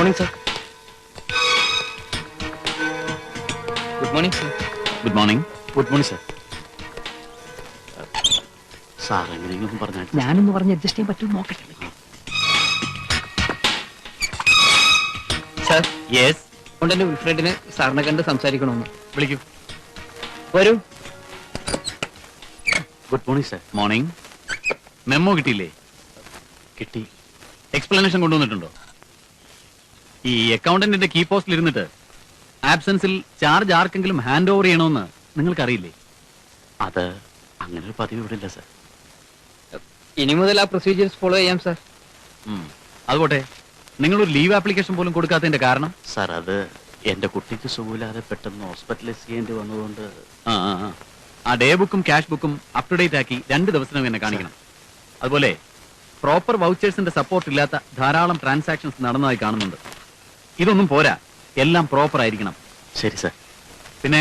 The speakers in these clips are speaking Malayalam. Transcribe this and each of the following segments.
Morning sir. Good morning sir. Good morning. Good morning sir. Sir എങ്ങനെയെങ്കിലും പറഞ്ഞാൽ ഞാനൊന്ന് പറഞ്ഞ് അഡ്ജസ്റ്റ് ചെയ്യാൻ പറ്റും നോക്കട്ടെ. സർ. യെസ്. ഉണ്ടെന്റെ വിൽഫ്രഡിന് സാറിനെ കണ്ട് സംസാരിക്കണമെന്ന്. വിളിക്കൂ. വരൂ. Good morning sir. Morning. Memo കിട്ടിയില്ലേ? കിട്ടി. എക്സ്പ്ലനേഷൻ കൊണ്ടുവന്നിട്ടുണ്ടോ? ഈ അക്കൗണ്ടന്റിന്റെ കീ പോസ്റ്റിൽ ഇരുന്നിട്ട് ആബ്സെൻസിൽ ചാർജ് ആർക്കെങ്കിലും ഹാൻഡ് ഓവർ ചെയ്യണമെന്ന് നിങ്ങൾക്കറിയില്ലേ? അത് അങ്ങനെ ഒരു പതിവ് ഇവിടെ ഇല്ല സർ. ഇനി മുതൽ ആ പ്രൊസീജിയേഴ്സ് ഫോളോ ചെയ്യാം സാർ. അതുകൊട്ടെ, നിങ്ങളൊരു ലീവ് ആപ്ലിക്കേഷൻ പോലും കൊടുക്കാത്തതിന്റെ കാരണം? സാർ, അത് എന്റെ കുട്ടിക്ക് സുഖമില്ലാതെ പെട്ടെന്ന് ഹോസ്പിറ്റലൈസ് ചെയ്യേണ്ടി വന്നതുകൊണ്ട്. ആ ഡേ ബുക്കും ക്യാഷ് ബുക്കും അപ് ടു ഡേറ്റ് ആക്കി 2 ദിവസത്തിനകം എന്നെ കാണിക്കണം. അതുപോലെ പ്രോപ്പർ വൗച്ചേഴ്സിന്റെ സപ്പോർട്ട് ഇല്ലാത്ത ധാരാളം ട്രാൻസാക്ഷൻസ് നടന്നതായി കാണുന്നുണ്ട്. ഇതൊന്നും പോരാ, എല്ലാം പ്രോപ്പർ ആയിരിക്കണം. ശരി സർ. പിന്നെ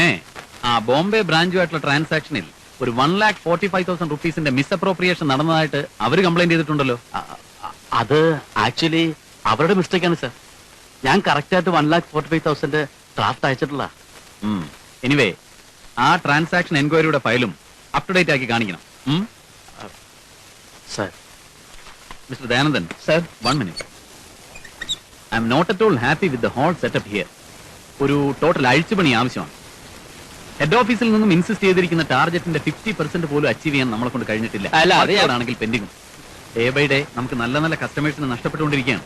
ആ ബോംബെ ബ്രാഞ്ചുമായിട്ടുള്ള ട്രാൻസാക്ഷനിൽ ഒരു 1,45,000 റുപ്പീസിന്റെ മിസ് അപ്രോപ്രിയേഷൻ നടന്നതായിട്ട് അവർ കംപ്ലൈന്റ് ചെയ്തിട്ടുണ്ടല്ലോ. അത് ആക്ച്വലി അവരുടെ മിസ്റ്റേക്ക് ആണ് സർ. ഞാൻ കറക്റ്റ് ആയിട്ട് 1,45,000 ഡ്രാഫ്റ്റ് അയച്ചിട്ടുള്ള. എനിവേ, ആ ട്രാൻസാക്ഷൻ എൻക്വയറിയുടെ ഫയലും അപ് ടു ഡേറ്റ് ആക്കി കാണിക്കണം. Sir. Mister Dayanandan. Sir. 1 minute. I'm not at all happy with the whole setup here. ഒരു ടോട്ടൽ അഴിച്ചുപണി ആവശ്യമാണ്. ഹെഡ് ഓഫീസിൽ നിന്നും ഇൻസിസ്റ്റ് ചെയ്തിരിക്കുന്ന ടാർഗറ്റിന്റെ 50% പോലും അച്ചീവ് ചെയ്യാൻ നമ്മളെ കൊണ്ട് കഴിഞ്ഞിട്ടില്ല. അതാണെങ്കിൽ പെൻഡിങ്. ഡേ ബൈ ഡേ നമുക്ക് നല്ല നല്ല കസ്റ്റമേഴ്സിന് നഷ്ടപ്പെട്ടുകൊണ്ടിരിക്കുകയാണ്.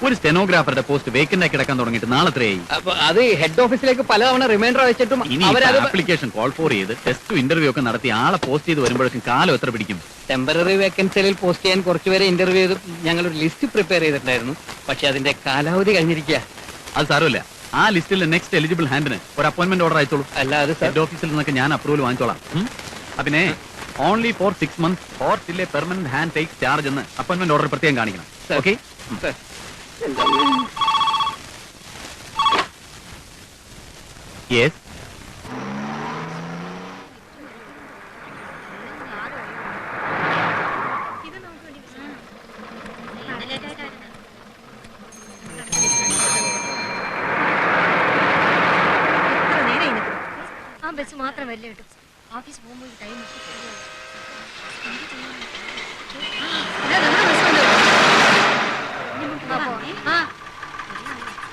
ഒരു സ്റ്റെനോഗ്രാഫറുടെ പോസ്റ്റ് വേക്കന്റ് ആക്കി കിടക്കാൻ തുടങ്ങിയിട്ട് നാളെത്രയായി? അത് ഹെഡ് ഓഫീസിലേക്ക് പലതവണ റിമൈൻഡർ അയച്ചിട്ടും ആപ്ലിക്കേഷൻ കോൾ ഫോർ ചെയ്ത് ടെസ്റ്റ് ഇന്റർവ്യൂ ഒക്കെ നടത്തി ആളെ പോസ്റ്റ് ചെയ്ത് വരുമ്പോഴേക്കും കാലം എത്ര പിടിക്കും? ടെമ്പററി വേക്കൻസിയിൽ പോസ്റ്റ് ചെയ്യാൻ കുറച്ചുപേരെ ഇന്റർവ്യൂ ചെയ്ത് ഞങ്ങളൊരു ലിസ്റ്റ് പ്രിപ്പയർ ചെയ്തിട്ടുണ്ടായിരുന്നു. പക്ഷെ അതിന്റെ കാലാവധി കഴിഞ്ഞിരിക്കുക. അത് സാരമില്ല. ആ ലിസ്റ്റിൽ നെക്സ്റ്റ് എലിജിബിൾ ഹാൻഡിന് ഒരു അപ്പോയിന്റ്മെന്റ് ഓർഡർ അയച്ചോളൂ. അല്ലാതെ ഹെഡ് ഓഫീസിൽ നിന്നൊക്കെ ഞാൻ അപ്രൂവൽ വാങ്ങിച്ചോളാം. അതിനെ only for 6 months or till a permanent hand takes charge എന്ന് അപ്പോയിന്റ്മെന്റ് ഓർഡർ പ്രത്യേകം കാണിക്കണം. ഓക്കെ? യെസ്. ആ ബസ് മാത്രം വല്ല കിട്ടും. ഓഫീസ് പോകുമ്പോൾ time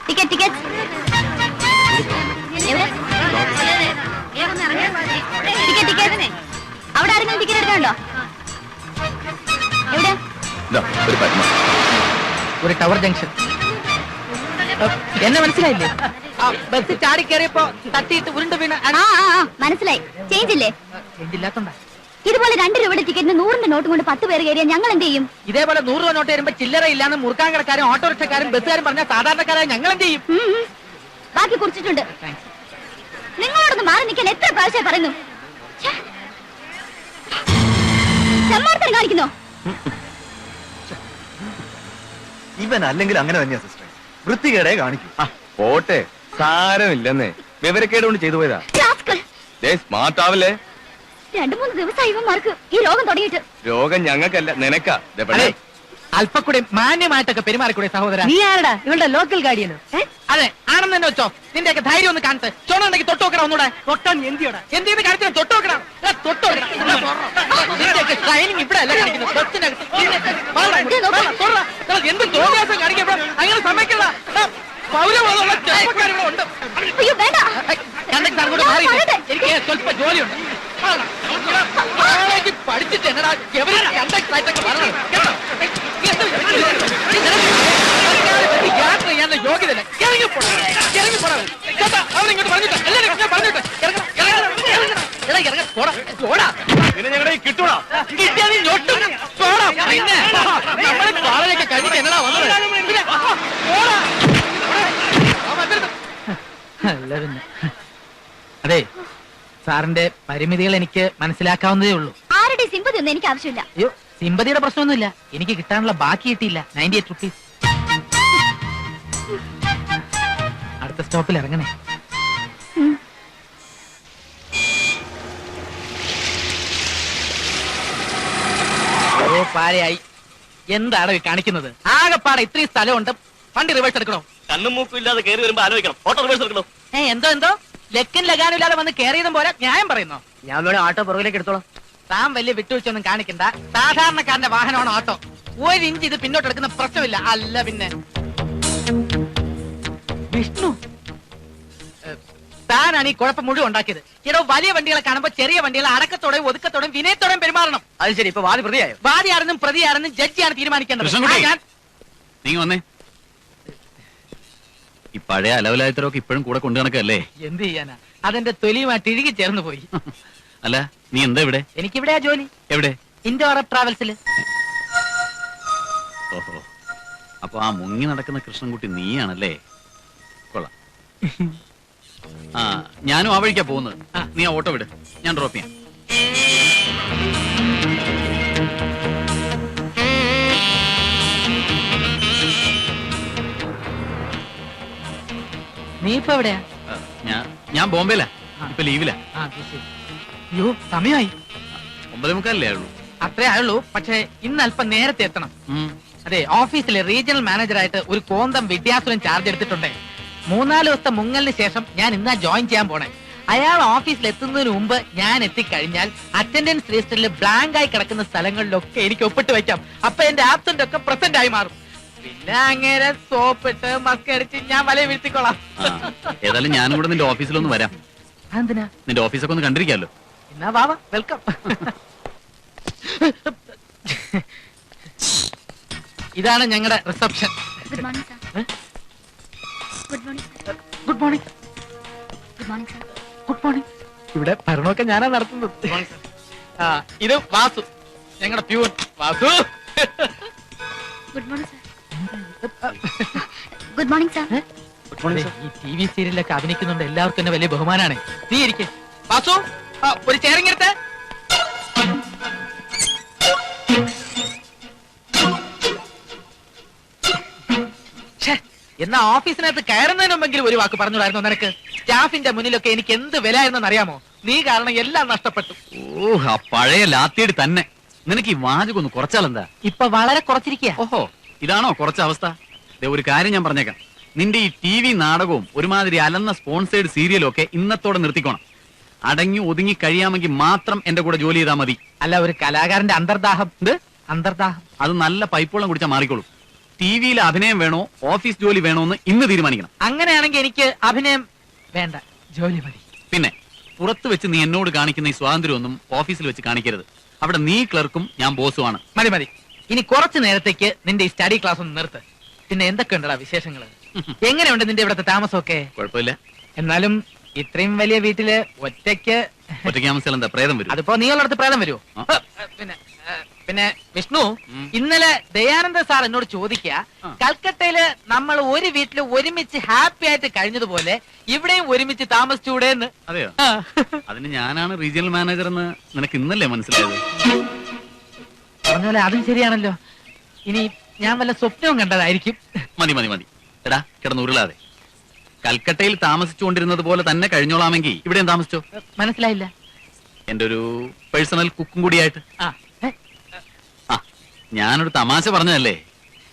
ticket ticket ticket ticket അവിടെ ആരെങ്കിലും ടിക്കറ്റ് എടുക്കാനുണ്ടോ? എവിടെ? ഒരു ടവർ ജംഗ്ഷൻ. എന്നെ മനസ്സിലായില്ലേ? ബസ് ചാടി കയറിയപ്പോ തട്ടിയിട്ട് ഉരുണ്ട് വീണ. മനസ്സിലായി. ചേഞ്ച് ഇല്ലേ? ഇല്ലാത്തോണ്ടാ. ഇതുപോലെ 2 രൂപയുടെ ടിക്കറ്റിന് 100ന്റെ നോട്ട് കൊണ്ട് 10 പേര് കയറിയാൽ ഞങ്ങൾ എന്ത് ചെയ്യും? ഇതേപോലെ 100 രൂപ നോട്ട് വരുമ്പോ ചില്ലറ ഇല്ലാന്ന് മുറുക്കാൻകടക്കാരും ഓട്ടോറിക്ഷക്കാരും ബസ്സുകാരും പറഞ്ഞ സാധാരണക്കാരെ ഞങ്ങൾ എന്ത് ചെയ്യും? ബാക്കി കുറിച്ചിട്ടുണ്ട്. നിങ്ങളോടൊന്ന് മാറി നിൽക്കാൻ എത്ര പ്രാവശ്യം പറയുന്നു? സമ്മർദ്ദം കാണിക്കുന്നോ? ഇവൻ അല്ലെങ്കിൽ അങ്ങനെ തന്നെയാ സിസ്റ്റർ. വൃത്തികേടെ കാണിക്കും. പോട്ടെ, സാരമില്ലെന്നേ. വിവരക്കേട് കൊണ്ട് ചെയ്തു പോയതാ. സ്മാർട്ട് ആവല്ലേ? 2-3 ദിവസമായി ഇവന്മാർക്ക് ഈ രോഗം തുടങ്ങിയിട്ട്. രോഗം ഞങ്ങൾക്കല്ല, നിനക്കാ. അല്പക്കൂടെ മാന്യമായിട്ടൊക്കെ പെരുമാറിക്കൂടെ സഹോദരൻ? നീ ആരടാ? ഇവളുടെ ലോക്കൽ ഗാഡിയനോ? അതെ, ആണെന്ന് തന്നെ വെച്ചോ. നിന്റെയൊക്കെ ധൈര്യം ഒന്ന് കാണട്ടെ. ചോണുണ്ടെങ്കിൽ തൊട്ടുനോക്കണം. ഒന്നൂടെ തൊട്ടാൻ എന്തിയോടാ? എന്തിയുടെ കാര്യത്തിന് തൊട്ടുനോക്കണം. നിന്റെയൊക്കെ ട്രെയിനിങ് ഇവിടെ അല്ല കാണിക്കുന്നത്. എന്ത് തോന്നിയാസം കാണിക്കപ്പെടാ? അങ്ങനെ സമ്മതിക്കണ്ട. പൗരബോധമുള്ള ചെറുപ്പക്കാരിവിടെ ഉണ്ട്. കണ്ടക്ടർ മാറി. എനിക്ക് സ്വല്പ ജോലിയുണ്ട്. പഠിച്ചിട്ട് എന്നടാ എവരും കണ്ടക്ടറായിട്ടൊക്കെ പറഞ്ഞത് കേട്ടോ? യാത്ര ചെയ്യാനുള്ള യോഗ്യതല്ല. ഇറങ്ങിപ്പോടാ. അവനിങ്ങോട്ട് പറഞ്ഞിട്ട് എല്ലാവരും പറഞ്ഞിട്ട് ഞങ്ങളുടെ കിട്ടൂടാ. കിട്ടിയാ നീ ഞൊട്ടും പോടാ. പിന്നെ നമ്മളെ പാളയൊക്കെ കഴിഞ്ഞിട്ട് എന്നടാ വന്നത്? അതെ, സാറിന്റെ പരിമിതികൾ എനിക്ക് മനസ്സിലാക്കാവുന്നതേ ഉള്ളൂ. ആരുടെ സിമ്പതി ഒന്നും എനിക്ക് ആവശ്യമില്ല. അയ്യോ, സിമ്പതിയുടെ പ്രശ്നമൊന്നുമില്ല. എനിക്ക് കിട്ടാനുള്ള ബാക്കി കിട്ടിയില്ല. 98 റുപ്പീസ്. അടുത്ത സ്റ്റോപ്പിൽ ഇറങ്ങണേ. ഓ, പാരയായി. എന്താണ് കാണിക്കുന്നത്? ആകെപ്പാടെ ഇത്രയും സ്ഥലമുണ്ട്. വണ്ടി റിവേഴ്സ് എടുക്കണോ? കണ്ണും മൂക്കും ഇല്ലാതെ കയറി വരുമ്പോ ആലോചിക്കണം. ഓട്ടോ റിവേഴ്സ് എടുക്കണോ? എന്തോ ലക്കും ലഗാനും ഇല്ലാതെ വന്ന് കയറിയതും പോലെ ന്യായം പറയുന്നോ? ഞാൻ വേണേ ഓട്ടോ പുറകിലേക്ക് എടുത്തോളാം. താൻ വലിയ വിട്ടുവീഴ്ചയൊന്നും കാണിക്കണ്ട. സാധാരണക്കാരന്റെ വാഹനമാണ് ഓട്ടോ. 1 ഇഞ്ച് ഇത് പിന്നോട്ട് എടുക്കുന്ന പ്രശ്നമില്ല. അല്ല പിന്നെ വിഷ്ണു, താനാണ് ഈ കുഴപ്പം മുഴുവൻ ഉണ്ടാക്കിയത്. ഇടോ, വലിയ വണ്ടികളെ കാണുമ്പോ ചെറിയ വണ്ടികളെ അടക്കത്തോടെയും ഒതുക്കത്തോടെയും വിനയത്തോടെയും പെരുമാറണം. അത് ശരി, ഇപ്പൊ വാദി പ്രതിയായോ? വാദിയാണെന്നും പ്രതിയാണെന്നും ജഡ്ജിയാണ് തീരുമാനിക്കേണ്ടത്. കൃഷ്ണൻകുട്ടി. ഞാൻ നീ വന്നേ. ഈ പഴയ അലവലായത്തരൊക്കെ ഇപ്പോഴും കൂടെ കൊണ്ടു നടക്കല്ലേ? എന്ത് ചെയ്യാനാ, അതെന്റെ തൊലിയുമായിട്ട് ഇഴുകി ചേർന്ന് പോയി. അല്ല, നീ എന്താ ഇവിടെ? എനിക്കിവിടെയാ ജോലി. എവിടെ? ഇൻഡോ അറബ് ട്രാവൽസിൽ. ഓഹോ, അപ്പൊ ആ മുങ്ങി നടക്കുന്ന കൃഷ്ണൻകുട്ടി നീയാണല്ലേ? കൊള്ളാം. ആ, ഞാനും ആ വഴിക്കാ പോകുന്നത്. നീ ആ ഓട്ടോ വിട്, ഞാൻ ഡ്രോപ്പ് ചെയ്യാം. നീ ഇപ്പൊ എവിടെയാ? ഞാൻ ബോംബെയിലാ, ഇപ്പൊ ലീവിലാ. അയ്യോ, സമയമായി. 9:45 ആയുള്ളൂ. അത്രേ ആയുള്ളൂ. പക്ഷെ ഇന്ന് അല്പം നേരത്തെ എത്തണം. അതെ, ഓഫീസിലെ റീജിയണൽ മാനേജറായിട്ട് ഒരു കോന്തം വിദ്യാസുരൻ ചാർജ് എടുത്തിട്ടുണ്ട്. 3-4 ദിവസത്തെ മുങ്ങലിന് ശേഷം ഞാൻ ഇന്നാ ജോയിൻ ചെയ്യാൻ പോണേ. അയാൾ ഓഫീസിൽ എത്തുന്നതിന് മുമ്പ് ഞാൻ എത്തിക്കഴിഞ്ഞാൽ അറ്റൻഡൻസ് രജിസ്റ്ററിൽ ബ്ലാങ്ക് ആയി കിടക്കുന്ന സ്ഥലങ്ങളിലൊക്കെ എനിക്ക് ഒപ്പിട്ട് വെക്കാം. അപ്പൊ എന്റെ ആബ്സെന്റ് ഒക്കെ പ്രസന്റ് ആയി മാറും. പിന്നെ അങ്ങനെ സോപ്പിട്ട് മസ്കടിച്ച് ഞാൻ വലയ വീഴ്ത്തിക്കോളാം. ഏതായാലും ഞാനും കൂടെ നിന്റെ ഓഫീസിലൊന്ന് വരാം. എന്തിനാ? നിന്റെ ഓഫീസൊക്കെ ഒന്ന് കണ്ടിരിക്കാമല്ലോ. എന്നാ വാ, വെൽക്കം. ഇതാണ് ഞങ്ങളുടെ reception. Good morning sir. Good morning. Good morning. Good morning sir. Good morning. ഇവിടെ ഭരണമൊക്കെ ഞാനാ നടത്തുന്നത്. ഇത് വാസു, ഞങ്ങളുടെ peon Vasu. Good morning sir. Good morning sir. ഈ TV സീരിയലൊക്കെ അഭിനയിക്കുന്നുണ്ട് എല്ലാവർക്കും എന്നെ വലിയ ബഹുമാനാണ്. നീ ഇരിക്കെ വാസു. ഒരു ചേരങ്ങെടുത്ത്. എന്നാ ഓഫീസിനകത്ത് കയറുന്നതിന് മുമ്പെങ്കിലും ഒരു വാക്ക് പറഞ്ഞുകൂടായിരുന്നോ നിനക്ക്? സ്റ്റാഫിന്റെ മുന്നിലൊക്കെ എനിക്ക് എന്ത് വില ആയിരുന്നെന്ന് അറിയാമോ? നീ കാരണം എല്ലാം നഷ്ടപ്പെട്ടു. ഓ, ആ പഴയ ലാത്തിയടി തന്നെ. നിനക്ക് ഈ വാചകം ഒന്ന് കുറച്ചാലെന്താ? ഇപ്പൊ വളരെ കുറച്ചിരിക്കുക. ഓഹോ, ഇതാണോ കുറച്ച അവസ്ഥ? ഒരു കാര്യം ഞാൻ പറഞ്ഞേക്കാം. നിന്റെ ഈ TV നാടകവും ഒരുമാതിരി അലന്ന സ്പോൺസേഡ് സീരിയലും ഒക്കെ ഇന്നത്തോടെ നിർത്തിക്കോണം. അടങ്ങി ഒതുങ്ങി കഴിയാമെങ്കിൽ മാത്രം എന്റെ കൂടെ ജോലി ചെയ്താൽ മതി. അല്ല, ഒരു കലാകാരന്റെ അന്തർദാഹം. അന്തർദാഹം അത് നല്ല പൈപ്പുവെള്ളം കുടിച്ചാൽ മാറിക്കോളും. TV-യിൽ അഭിനയം വേണോ ഓഫീസ് ജോലി വേണോ എന്ന് ഇന്ന് തീരുമാനിക്കണം. അങ്ങനെയാണെങ്കിൽ എനിക്ക് അഭിനയം വേണ്ട, ജോലി മതി. പിന്നെ പുറത്ത് വെച്ച് നീ എന്നോട് കാണിക്കുന്ന ഈ സ്വാതന്ത്ര്യമൊന്നും ഓഫീസിൽ വെച്ച് കാണിക്കരുത്. അവിടെ നീ ക്ലർക്കും ഞാൻ ബോസുമാണ്. മതി മതി, ഇനി കുറച്ചു നേരത്തേക്ക് നിന്റെ ഈ സ്റ്റഡി ക്ലാസ് ഒന്ന് നിർത്ത്. പിന്നെ എന്തൊക്കെയുണ്ടടാ വിശേഷങ്ങള്? എങ്ങനെയുണ്ട് നിന്റെ ഇവിടത്തെ താമസമൊക്കെ? കുഴപ്പമില്ല. എന്നാലും ഇത്രയും വലിയ വീട്ടില് ഒറ്റയ്ക്ക് താമസിച്ചാൽ എന്താ പ്രേതം വരും? അതിപ്പോ നീ ഉള്ളിടത്ത് പ്രേതം വരുമോ? പിന്നെ വിഷ്ണു, ഇന്നലെ ദയാനന്ദ സാർ എന്നോട് ചോദിക്കുക, കൽക്കട്ടയില് നമ്മൾ ഒരു വീട്ടില് ഒരുമിച്ച് ഹാപ്പി ആയിട്ട് കഴിഞ്ഞതുപോലെ ഇവിടെയും ഒരുമിച്ച് താമസിച്ചൂടെന്ന്. അതെയോ? അതിന് ഞാനാണ് റീജിയണൽ മാനേജർ എന്ന് നിനക്ക് ഇന്നല്ലേ മനസ്സിലായത്? പറഞ്ഞോലെ അതും ശരിയാണല്ലോ. ഇനി ഞാൻ വല്ല സ്വപ്നവും കണ്ടതായിരിക്കും. മതി മതി മതി, എടാ കിടന്നുരുളാതെ. കൽക്കട്ടയിൽ താമസിച്ചുകൊണ്ടിരുന്നത് പോലെ തന്നെ കഴിഞ്ഞോളാമെങ്കിൽ ഇവിടെയും താമസിച്ചോ. മനസ്സിലായില്ല. എന്റെ ഒരു പേഴ്സണൽ കുക്കും കൂടിയായിട്ട്. ഞാനൊരു തമാശ പറഞ്ഞതല്ലേ.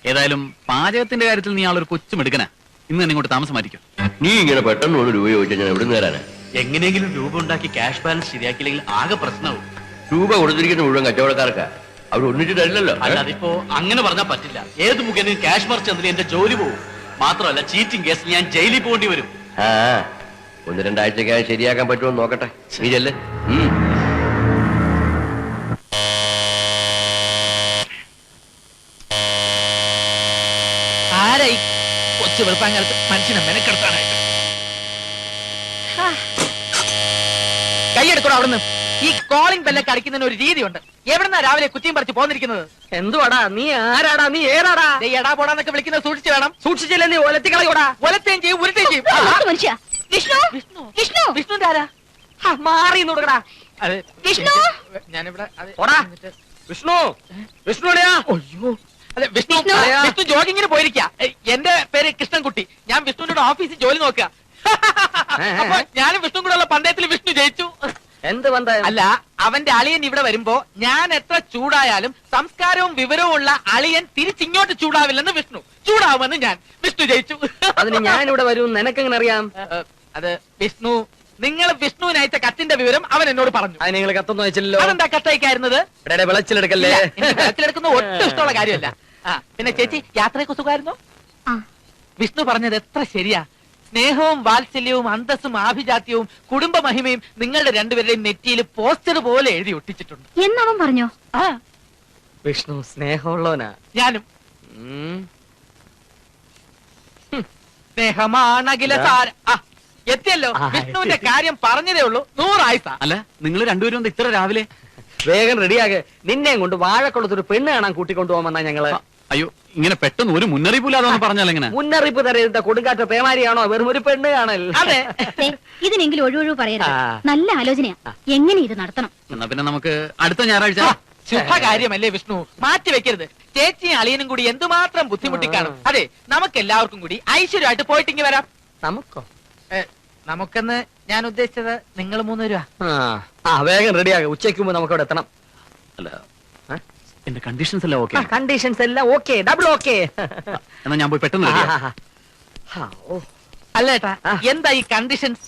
ഏതായാലും പാചകത്തിന്റെ കാര്യത്തിൽ നീ ആളൊരു കൊച്ചുമെടുക്കനാ. ഇന്ന് തന്നെ ഇങ്ങോട്ട് താമസം മാറ്റിക്കും. നീ ഇങ്ങനെ പെട്ടെന്ന് 1 രൂപ ചോദിച്ചാൽ ഞാൻ എവിടെ നേരാനാ? എങ്ങനെയെങ്കിലും രൂപ ഉണ്ടാക്കി ക്യാഷ് ബാലൻസ് ശരിയാക്കിയില്ലെങ്കിൽ ആകെ പ്രശ്നമാവും. രൂപ കൊടുത്തിരിക്കുന്ന മുഴുവൻ കച്ചവടക്കാർക്കാ, അവർ ഒന്നിച്ചിട്ടല്ലോ. അല്ല, അതിപ്പോ അങ്ങനെ പറഞ്ഞാൽ പറ്റില്ല. ഏത് മുഖേനയും ക്യാഷ് മറിച്ച് അതിൽ എന്റെ ജോലി പോകും. മാത്രമല്ല, ചീറ്റിംഗ് കേസിൽ ഞാൻ ജയിലിൽ പോകേണ്ടി വരും. 1-2 ആഴ്ചക്കായി ശരിയാക്കാൻ പറ്റുമോ നോക്കട്ടെ. നീ ചെല്ല്. ആരായി കൊച്ചു വെളുപ്പാങ്കാലത്ത് മനുഷ്യനെ മെനക്കെടുത്താനായിട്ട്? കൈയെടുക്കണോ അവിടുന്ന്? ഈ കോളിംഗ് ബെല്ലൊക്കെ അടിക്കുന്നതിന് ഒരു രീതിയുണ്ട്. എവിടുന്നാ രാവിലെ കുറ്റിയും പറിച്ച് പോന്നിരിക്കുന്നത്? എന്തുവാടാ? നീ ആരാടാ? നീ ഏറാടാ? എടാ പോടാന്നൊക്കെ വിളിക്കുന്നത് സൂക്ഷിച്ചു വേണം. സൂക്ഷിച്ചില്ലേ നീ ഒലത്തിക്കളയോടാ. ഒലത്തേം ചെയ്യും, ഉരുത്തേം ചെയ്യും. മനുഷ്യ വിഷ്ണു, വിഷ്ണു, വിഷ്ണു, വിഷ്ണുന്റെ ആരാ? മാറി നോക്കടാ. വിഷ്ണു, ഞാനിവിടെ വിഷ്ണു, വിഷ്ണുടെയാ? അയ്യോ, അതെ, വിഷ്ണു വിഷ്ണു ജോഗിങ്ങിന് പോയിരിക്ക. എന്റെ പേര് കൃഷ്ണൻകുട്ടി. ഞാൻ വിഷ്ണുവിന്റെ ഓഫീസിൽ ജോലി നോക്കുക. ഞാനും വിഷ്ണു കൂടെ ഉള്ള പന്തയത്തിൽ വിഷ്ണു ജയിച്ചു. എന്ത് പന്തയം? അല്ല, അവന്റെ അളിയൻ ഇവിടെ വരുമ്പോ ഞാൻ എത്ര ചൂടായാലും സംസ്കാരവും വിവരവും ഉള്ള അളിയൻ തിരിച്ചിങ്ങോട്ട് ചൂടാവില്ലെന്ന് വിഷ്ണു, ചൂടാവുമെന്ന് ഞാൻ. വിഷ്ണു ജയിച്ചു. അതിന് ഞാൻ ഇവിടെ വരും, നിനക്കെങ്ങനെ അറിയാം? അത് വിഷ്ണു, നിങ്ങൾ വിഷ്ണുവിന് അയച്ച കത്തിന്റെ വിവരം അവൻ എന്നോട് പറഞ്ഞു. അത് നിങ്ങൾ കത്തൊന്നും അയച്ചില്ലല്ലോ. അതെന്താ കത്തയക്കായിരുന്നത്? ഇവിടെ വിളച്ചിലെടുക്കല്ലേ? കത്തിലെടുക്കുന്ന ഒട്ടും ഇഷ്ടമുള്ള കാര്യമല്ല. പിന്നെ ചേച്ചി യാത്രയൊക്കെ സുഖമായിരുന്നോ? ആ വിഷ്ണു പറഞ്ഞത് എത്ര ശരിയാ. സ്നേഹവും വാത്സല്യവും അന്തസ്സും ആഭിജാത്യവും കുടുംബ മഹിമയും നിങ്ങളുടെ രണ്ടുപേരുടെയും നെറ്റിയിൽ പോസ്റ്റർ പോലെ എഴുതി ഒട്ടിച്ചിട്ടുണ്ട്. എന്നവൻ പറഞ്ഞോ? ആ വിഷ്ണു സ്നേഹമുള്ളവനാ. ഞാനും. ഉം. സ്നേഹമാണകില സാര. എത്തിയല്ലോ. വിഷ്ണുവിന്റെ കാര്യം പറഞ്ഞതേ ഉള്ളൂ. 100 ആയിസാ. അല്ല, നിങ്ങൾ രണ്ടുപേരും എന്താ ഇത്ര രാവിലെ? വേഗം റെഡിയാകെ. നിന്നെയും കൊണ്ട് വാഴക്കുളത്തൊരു പെണ്ണ് കാണാൻ കൂട്ടിക്കൊണ്ടുപോകാമെന്നാ ഞങ്ങള്. അയ്യോ, ഇങ്ങനെ പെട്ടെന്ന് ഒരു മുന്നറിയിപ്പില്ലാതെ പറഞ്ഞാൽ എങ്ങനെ? മുന്നറിയിപ്പ് തരരുത്. കൊടുങ്കാറ്റോ പേമാരിയാണോ? വെറും ഒരു പെണ്ണ് കാണൽ. അതെ. ദേ, ഇതിനെങ്കിലും ഒഴിവൊഴിവ് പറയരുത്. ആ. നല്ല ആലോചനയാ. എങ്ങനെ ഇത് നടത്തണം? എന്നാ പിന്നെ നമുക്ക് അടുത്ത ഞായറാഴ്ച. ശുഭകാര്യമല്ലേ വിഷ്ണു, മാറ്റി വെക്കരുത്. ചേച്ചിയും അളിയനും കൂടി എന്തുമാത്രം ബുദ്ധിമുട്ടി കാണും. അതെ, നമുക്ക് എല്ലാവർക്കും കൂടി ഐശ്വര്യമായിട്ട് പോയിട്ടിങ്ങി വരാം. നമുക്കോ? നമുക്കെന്ന് ഞാൻ ഉദ്ദേശിച്ചത് നിങ്ങൾ 3 രൂപ. വേഗം റെഡിയാകെ. ഉച്ചയ്ക്ക് മുമ്പ് നമുക്ക് അവിടെ എത്തണം. അല്ല, എന്റെ കണ്ടീഷൻസ് എല്ലാം ഓക്കെ? കണ്ടീഷൻസ് എല്ലാം ഓക്കെ, ഡബിൾ ഓക്കെ. എന്നാ ഞാൻ പോയി പെട്ടെന്ന് ready ആവാം. അല്ല ഏട്ടാ, എന്താ ഈ കണ്ടീഷൻസ്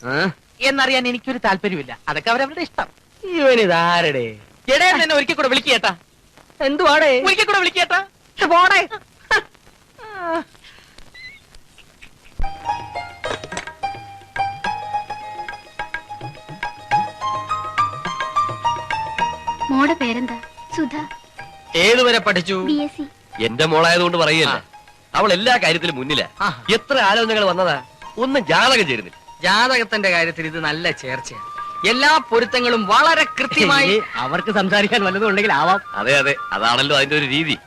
എന്നറിയാൻ എനിക്കൊരു താല്പര്യമില്ല. അതൊക്കെ അവരവരുടെ ഇഷ്ടം. ഇവനിതാരടെ? എടേ തന്നെ ഒരിക്കൽ കൂടെ വിളിക്കേട്ടാ. എന്തുവാടേ? ഒരിക്കൽ കൂടെ വിളിക്കേട്ടാ. പോടേ. മോടെ പേരെന്താ? സുധ. ഏതുവരെ പഠിച്ചു? BSc. എന്റെ മോളായതുകൊണ്ട് പറയല്ല, അവൾ എല്ലാ കാര്യത്തിലും മുന്നിലാ. എത്ര ആലോചനകൾ വന്നതാ, ഒന്നും ജാതകം ചേരുന്നില്ല. ജാതകത്തിന്റെ കാര്യത്തിൽ ഇത് നല്ല ചേർച്ചയാണ്. എല്ലാ പൊരുത്തങ്ങളും വളരെ കൃത്യമായി. അവർക്ക് സംസാരിക്കാൻ വല്ലതും ഉണ്ടെങ്കിൽ ആവാം. അതെ അതെ, അതാണല്ലോ അതിന്റെ ഒരു രീതി.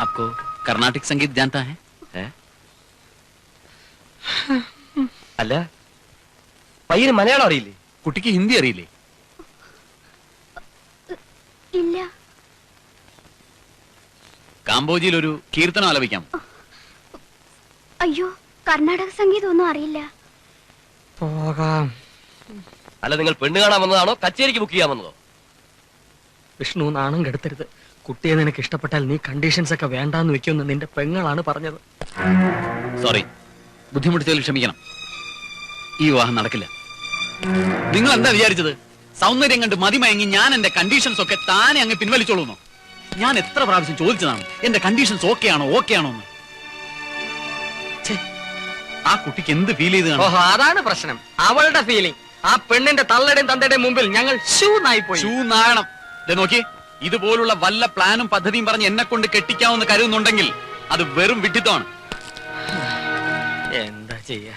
आपको कर्नाटिक संगीत जानता है? അല്ല, പയ്യന് മലയാളം അറിയില്ലേ? കുട്ടിക്ക് ഹിന്ദി അറിയില്ലേ? ഇല്ല. കാംബോജിയിൽ ഒരു കീർത്തനം ആലപിക്കാം. അയ്യോ, കർണാടക സംഗീതം ഒന്നും അറിയില്ല. പോകാം. അല്ല, നിങ്ങൾ പെണ്ണ് കാണാൻ വന്നതാണോ കച്ചേരിക്ക് ബുക്ക് ചെയ്യാൻ വന്നതോ? വിഷ്ണു, നാണം കെടുത്തരുത്. കുട്ടിയെ നിനക്ക് ഇഷ്ടപ്പെട്ടാൽ നീ കണ്ടീഷൻസ് ഒക്കെ വേണ്ടാന്ന് വെക്കുമെന്ന് നിന്റെ പെങ്ങളാണ് പറഞ്ഞത്. സോറി, ബുദ്ധിമുട്ടിച്ചതിൽ ക്ഷമിക്കണം. ഈ വിവാഹം നടക്കില്ല. നിങ്ങൾ എന്താ വിചാരിച്ചത്? സൗന്ദര്യം കണ്ട് മതിമയങ്ങി ഞാൻ എന്റെ കണ്ടീഷൻസ് ഒക്കെ താനെ അങ്ങ് പിൻവലിച്ചോളൂന്നോ? ഞാൻ എത്ര പ്രാവശ്യം ചോദിച്ചതാണ് എന്റെ കണ്ടീഷൻസ് ഓക്കെ ആണോ എന്ന്. ആ കുട്ടിക്ക് എന്ത് ഫീൽ ചെയ്ത് കാണും? ഓഹോ, അതാണ് പ്രശ്നം. അവളുടെ ഫീലിംഗ്. ആ പെണ്ണിന്റെ തള്ളയുടെയും തന്തയുടെയും മുമ്പിൽ ഞങ്ങൾ ഷൂ നായിപ്പോയി. ഷൂ നായണം. നോക്കി, ഇതുപോലുള്ള വല്ല പ്ലാനും പദ്ധതിയും പറഞ്ഞ് എന്നെ കൊണ്ട് കെട്ടിക്കാമെന്ന് കരുതുന്നുണ്ടെങ്കിൽ അത് വെറും വിഡ്ഢിത്തമാണ്. എന്താ ചെയ്യാ?